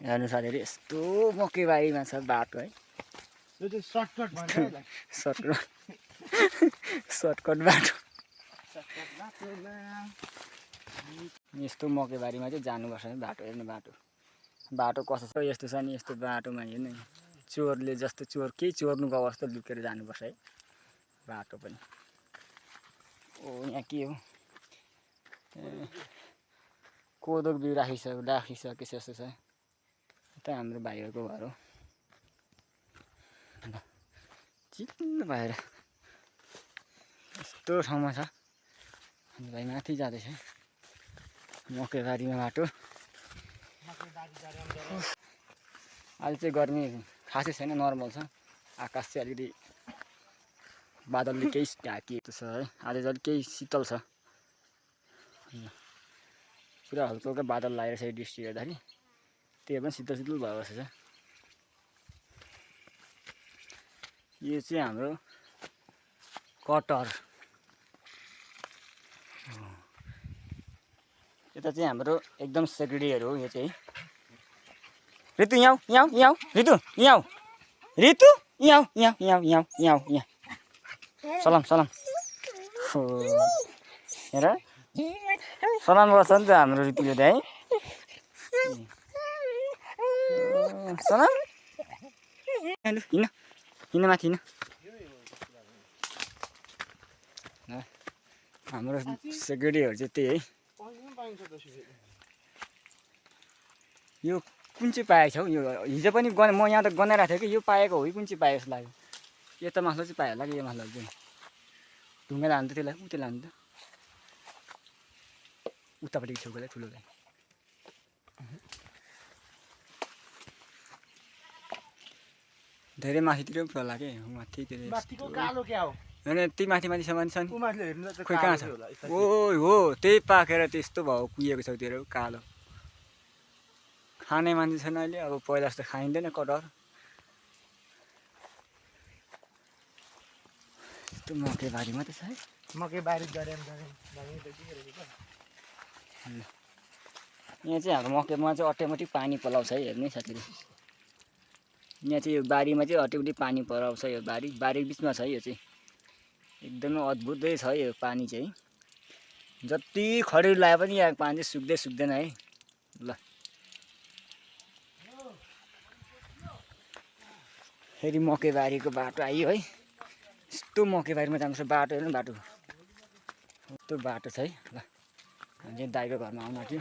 हेर्नु साथीहरू यस्तो मकैबारीमा छ बाटो है सर्टकट बाटो यस्तो मकैबारीमा चाहिँ जानुपर्छ है बाटो हेर्नु बाटो कस्तो छ यस्तो छ नि यस्तो बाटोमा हेर्नु चोरले जस्तो चोर केही चोर्नुको अवस्था लुकेर जानुपर्छ है बाटो पनि ओ यहाँ के हो कोदोको बिउ राखिसकेछ जस्तो छ यता हाम्रो भाइहरूको घर हो चिल्लो भएर यस्तो ठाउँमा छ हाम्रो भाइ माथि जाँदैछ मकैबारीमा बाटो अहिले चाहिँ गर्मी खासै छैन नर्मल छ आकाश चाहिँ अलिकति बादलले केही ढाकिएको छ है आज चाहिँ केही शीतल छ पुरा हल्का हल्का बादल लागेर छ दृष्टि हेर्दाखेरि त्यही पनि शीतल शीतल भएको छ यो चाहिँ हाम्रो कटर यता चाहिँ हाम्रो एकदम सेक्रेटरीहरू हो यो चाहिँ ऋतु यहाँ ऋतु यहाँ ऋतु यहाँ सलाम हेर सलाम गर्छ नि त हाम्रो ऋतुले त है सलाम हिँड माथि हिँड हाम्रो सेक्रेटरीहरू चाहिँ त्यही है यो कुन चाहिँ पाएको छ हौ यो हिजो पनि म यहाँ त गनाइरहेको थिएँ कि यो पाएको हो कि कुन चाहिँ पाएको जस्तो लाग्यो यता मासु चाहिँ पायो होला कि यो मासु चाहिँ ढुङ्गा लानु त त्यसलाई उतै लानु त उतापट्टि छेउकोलाई ठुलोलाई धेरै माथितिर पनि होला के माथि के होइन त्यही माथिसम्म छ नि खोइ कहाँ छ ओ हो त्यही पाकेर त्यस्तो भयो कुहिएको छ त्यो कालो खाने मान्छे छैन अहिले अब पहिला जस्तो खाइँदैन कटर यस्तो मकैबारी मात्रै छ है मकैबारी यहाँ चाहिँ हाम्रो मकैमा चाहिँ अटोमेटिक पानी पलाउँछ है हेर्नु साथीहरू यहाँ चाहिँ यो बारीमा चाहिँ अटोमेटिक पानी पलाउँछ यो बारी बिचमा छ यो चाहिँ एकदमै अद्भुतै छ यो पानी चाहिँ जति खडेरी लाए पनि यहाँ पानी चाहिँ सुक्दैन है ल फेरि मकैबारीको बाटो आयो है यस्तो मकैबारीमा जानुपर्छ बाटो हेर्नु बाटो यस्तो बाटो छ है ल हामी चाहिँ दाइको घरमा आउनु आँट्यो